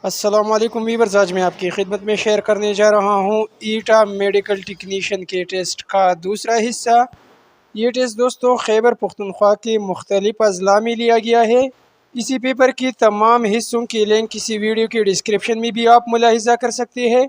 अस्सलाम वालेकुम वीवर्स, आज मैं आपकी खिदमत में शेयर करने जा रहा हूँ ईटा मेडिकल टेक्नीशियन के टेस्ट का दूसरा हिस्सा। ये टेस्ट दोस्तों खैबर पख्तूनख्वा के मुख्तलिफ अजला में लिया गया है। इसी पेपर की तमाम हिस्सों की लिंक किसी वीडियो के डिस्क्रिप्शन में भी आप मुलाहिजा कर सकते हैं।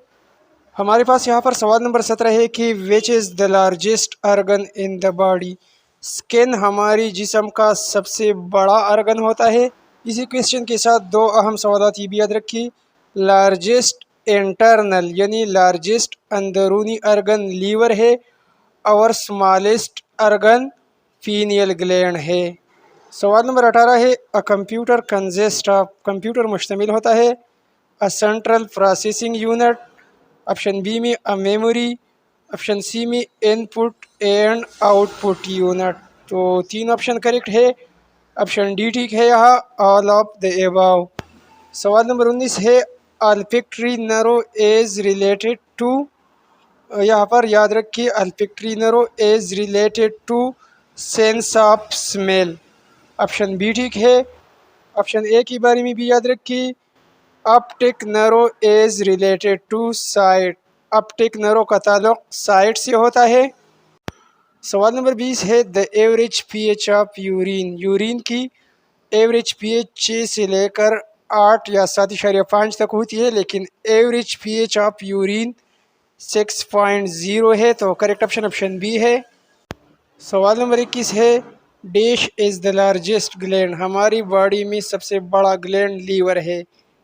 हमारे पास यहाँ पर सवाल नंबर 17 है कि विच is the largest organ in the body. Skin हमारी जिस्म का सबसे बड़ा अर्गन होता है। इसी क्वेश्चन के साथ दो अहम सवाल ये भी याद रखिए। लार्जेस्ट इंटरनल यानी लार्जेस्ट अंदरूनी अर्गन लीवर है और स्मॉलेस्ट अर्गन फीनियल ग्लैंड है। सवाल नंबर 18 है a computer consist of. Computer मुश्तमिल होता है a central processing unit. Option B में अ मेमोरी, ऑप्शन सी में इनपुट एंड आउटपुट यूनिट। तो तीन ऑप्शन करेक्ट है, ऑप्शन डी ठीक है यहाँ, ऑल ऑफ द अबव। सवाल नंबर 19 है olfactory nerve is related to. यहाँ पर याद रखिए olfactory nerve is related to sense of smell. Option B ठीक है। ऑप्शन ए के बारे में भी याद रखिए optic nerve is related to sight. Optic nerve का ताल्लुक साइट से होता है। सवाल नंबर 20 है the average pH of urine. Urine की एवरेज पीएच 6 से लेकर 8 या 7.5 तक होती है, लेकिन एवरेज पीएच ऑफ यूरिन 6.0 है। तो करेक्ट ऑप्शन ऑप्शन बी है। सवाल नंबर 21 है dash is the largest gland. हमारी बॉडी में सबसे बड़ा ग्लैंड लीवर है।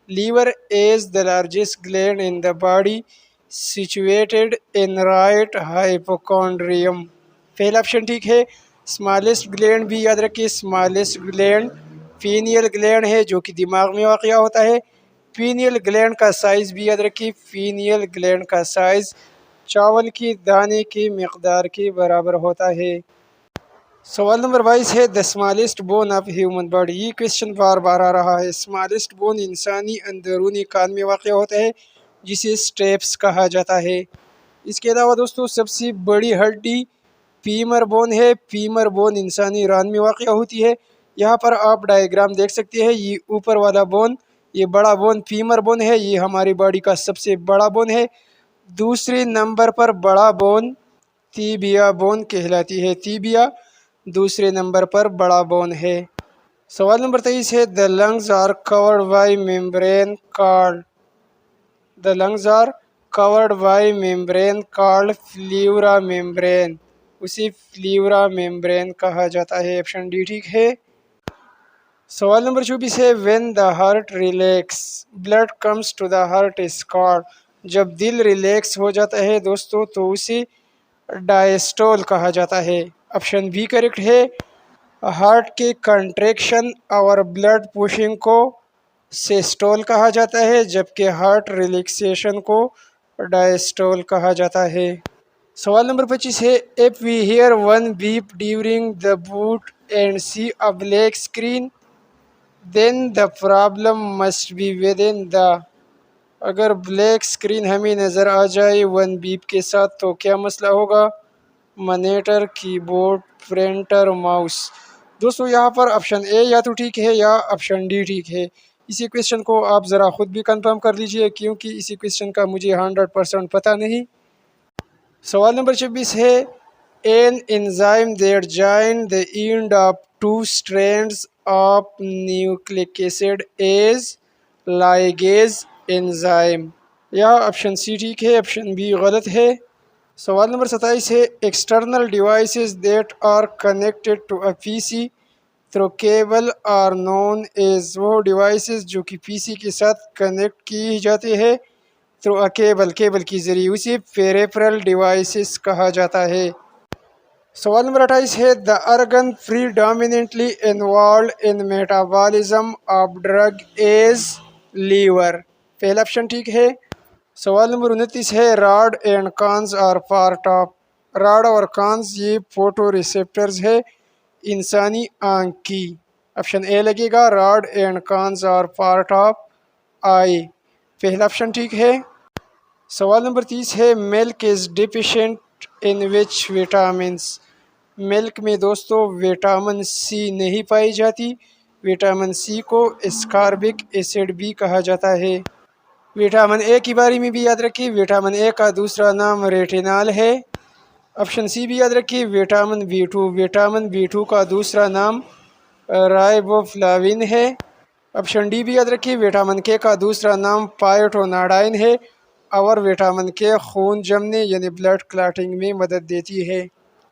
Liver is the largest gland in the body situated in right hypochondrium. पहला ऑप्शन ठीक है। स्मॉलेस्ट ग्लैंड भी याद रखिए, स्मॉलेस्ट ग्लैंड फीनियल ग्लैंड है जो कि दिमाग में वाक़या होता है। फीनियल ग्लैंड का साइज़ भी याद रखिए, फीनियल ग्लैंड का साइज़ चावल की दाने की मिकदार के बराबर होता है। सवाल नंबर 22 है the smallest bone of human body. ये क्वेश्चन बार बार आ रहा है। स्मॉलेस्ट बोन इंसानी अंदरूनी कान में वाक़या होता है जिसे स्टेप्स कहा जाता है। इसके अलावा दोस्तों सबसे बड़ी हड्डी फीमर बोन है। फीमर बोन इंसानी रान में वाक़या होती है। यहाँ पर आप डायग्राम देख सकते हैं। ये ऊपर वाला बोन, ये बड़ा बोन फीमर बोन है, ये हमारी बॉडी का सबसे बड़ा बोन है। दूसरे नंबर पर बड़ा बोन तीबिया बोन कहलाती है। तीबिया दूसरे नंबर पर बड़ा बोन है। सवाल नंबर 23 है the lungs are covered by membrane called. The lungs are covered by membrane called pleura membrane. उसी फ्लीवरा मेम्ब्रेन कहा जाता है। ऑप्शन डी ठीक है। सवाल नंबर 24 है when the heart relax blood comes to the heart is called. जब दिल रिलैक्स हो जाता है दोस्तों तो उसे डायस्टोल कहा जाता है। ऑप्शन बी करेक्ट है। हार्ट के कंट्रैक्शन और ब्लड पुशिंग को सिस्टोल कहा जाता है, जबकि हार्ट रिलैक्सेशन को डायस्टोल कहा जाता है। सवाल नंबर 25 है if we hear one beep during the boot and see a black screen then the problem must be within the. अगर ब्लैक स्क्रीन हमें नज़र आ जाए वन बीप के साथ तो क्या मसला होगा। Monitor, keyboard, printer, mouse. दोस्तों यहाँ पर ऑप्शन ए या तो ठीक है या ऑप्शन डी ठीक है। इसी क्वेश्चन को आप ज़रा ख़ुद भी कंफर्म कर लीजिए क्योंकि इसी क्वेश्चन का मुझे 100% पता नहीं। सवाल नंबर 26 है an enzyme that join the end of two strands of nucleic acid is ligase enzyme. या ऑप्शन सी ठीक है, ऑप्शन बी गलत है। सवाल नंबर 27 है external devices that are connected to a PC through cable are known as. वो devices जो कि पीसी के साथ कनेक्ट किए जाते हैं थ्रू अ केबल, केबल के ज़रिए, उसे पेरिफेरल डिवाइसेस कहा जाता है। सवाल नंबर 28 है the organ predominantly involve in metabolism of drug is liver. पहला ऑप्शन ठीक है। सवाल नंबर 29 है rod and cones are part of. Rod और कॉन्स ये फोटो रिसेप्टर्स है इंसानी आँख की। ऑप्शन ए लगेगा, rod and cones are part of eye. पहला ऑप्शन ठीक है। सवाल नंबर 30 है milk is deficient in which vitamins. Milk में दोस्तों विटामिन सी नहीं पाई जाती। विटामिन सी को एस्कॉर्बिक एसिड भी कहा जाता है। विटामिन ए के बारे में भी याद रखिए, विटामिन ए का दूसरा नाम रेटिनॉल है। ऑप्शन सी भी याद रखिए, विटामिन बी टू का दूसरा नाम राइबोफ्लाविन है। ऑप्शन डी भी याद रखिए, विटामिन के का दूसरा नाम पाइटोनाडाइन है और विटामिन के खून जमने यानी ब्लड क्लॉटिंग में मदद देती है।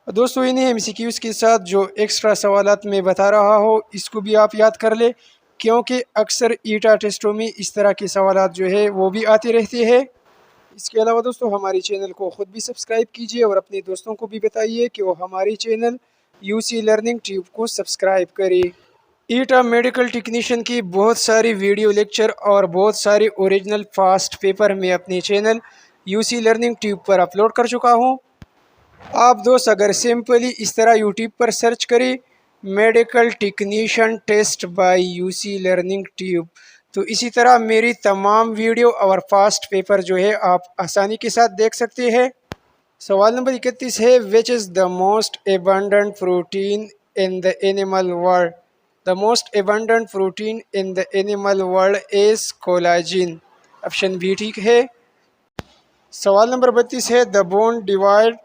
दोस्तों इन्हीं एमसीक्यूज़ के साथ जो एक्स्ट्रा सवालात मैं बता रहा हो इसको भी आप याद कर ले, क्योंकि अक्सर ईटा टेस्टों में इस तरह के सवालात जो है वो भी आते रहते हैं। इसके अलावा दोस्तों हमारी चैनल को ख़ुद भी सब्सक्राइब कीजिए और अपने दोस्तों को भी बताइए कि वो हमारी चैनल यूसी लर्निंग ट्यूब को सब्सक्राइब करें। ईटा मेडिकल टेक्नीशियन की बहुत सारी वीडियो लेक्चर और बहुत सारी ओरिजिनल फास्ट पेपर मैं अपने चैनल यूसी लर्निंग ट्यूब पर अपलोड कर चुका हूँ। आप दोस्त अगर सिंपली इस तरह यूट्यूब पर सर्च करें medical technician test by UC learning tube, तो इसी तरह मेरी तमाम वीडियो और फास्ट पेपर जो है आप आसानी के साथ देख सकते हैं। सवाल नंबर 31 है, which is the most abundant protein in the animal world? The most abundant protein in the animal world is collagen. Option B ठीक है। सवाल नंबर 32 है, the bone divide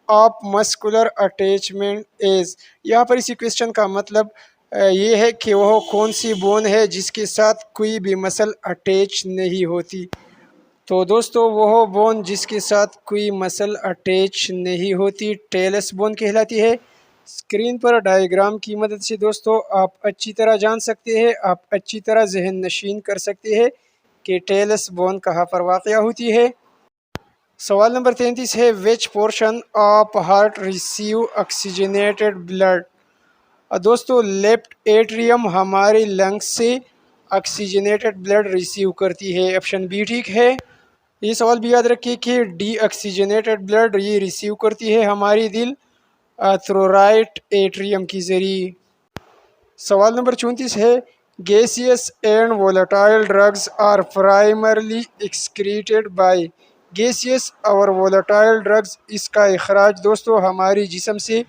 of muscular attachment is. यहाँ पर इसी क्वेश्चन का मतलब ये है कि वह कौन सी बोन है जिसके साथ कोई भी मसल अटैच नहीं होती। तो दोस्तों वह बोन जिसके साथ कोई मसल अटैच नहीं होती टेलस बोन कहलाती है। स्क्रीन पर डायग्राम की मदद से दोस्तों आप अच्छी तरह जान सकते हैं, आप अच्छी तरह जहन नशीन कर सकते हैं कि टेलस बोन कहाँ पर वाक़ होती है। सवाल नंबर 33 है, which portion of heart receive oxygenated blood? दोस्तों लेफ्ट एट्रियम हमारे लंग्स से ऑक्सीजनेटेड ब्लड रिसीव करती है। ऑप्शन बी ठीक है। ये सवाल भी याद रखिए कि डी ऑक्सीजनेटेड ब्लड ये रिसीव करती है हमारी दिल थ्रू राइट एट्रियम के ज़रिए। सवाल नंबर 34 है, gaseous and volatile drugs are primarily excreted by. Gaseous और वोलेटाइल ड्रग्स इसका इखराज दोस्तों हमारी जिस्म से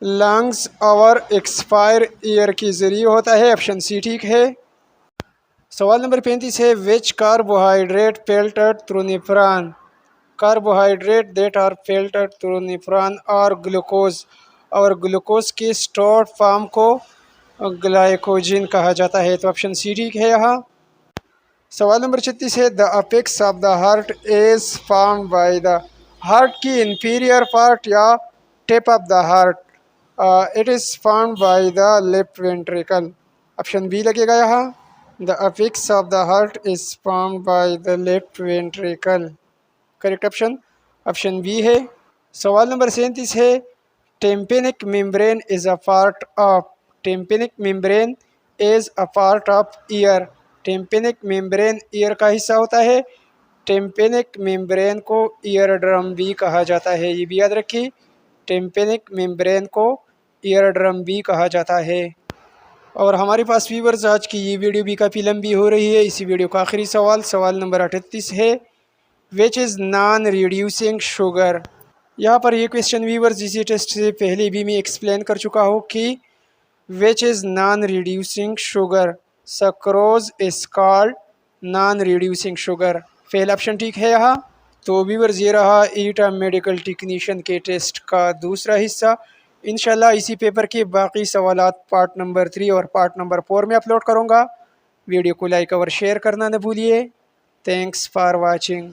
लंग्स और एक्सपायर एयर के ज़रिए होता है। ऑप्शन सी ठीक है। सवाल नंबर 35 है, which carbohydrate filtered through nephron? Carbohydrate that are filtered through nephron और ग्लूकोज, और ग्लूकोज के स्टोर्ड फॉर्म को ग्लाइकोजन कहा जाता है। तो ऑप्शन सी ठीक है यहाँ। सवाल नंबर 36 है, the apex of the heart is formed by the. Heart की इंफीरियर पार्ट या tip of the heart it is formed by the left ventricle. Option B लगेगा यहाँ। The apex of the heart is formed by the left ventricle. Correct option option B है। सवाल नंबर 37 है, tympanic membrane is a part of. Tympanic membrane is a part of ear. Tympanic membrane ear का हिस्सा होता है। Tympanic membrane को ear drum भी कहा जाता है, ये भी याद रखिए। टेम्पेनिक मेम्ब्रेन को ईयर ड्रम भी कहा जाता है। और हमारे पास व्यूअर्स आज की ये वीडियो भी काफ़ी लंबी हो रही है। इसी वीडियो का आखिरी सवाल, सवाल नंबर 38 है, which is non reducing sugar? यहाँ पर ये क्वेश्चन व्यूअर्स इसी टेस्ट से पहले भी मैं एक्सप्लेन कर चुका हूँ कि which is non reducing sugar? Sucrose is called non reducing sugar. पहला ऑप्शन ठीक है यहाँ। तो व्यूअर्स ये रहा ईटा मेडिकल टेक्नीशियन के टेस्ट का दूसरा हिस्सा। इंशाल्लाह इसी पेपर के बाकी सवालात पार्ट नंबर 3 और पार्ट नंबर 4 में अपलोड करूँगा। वीडियो को लाइक और शेयर करना न भूलिए। Thanks for watching.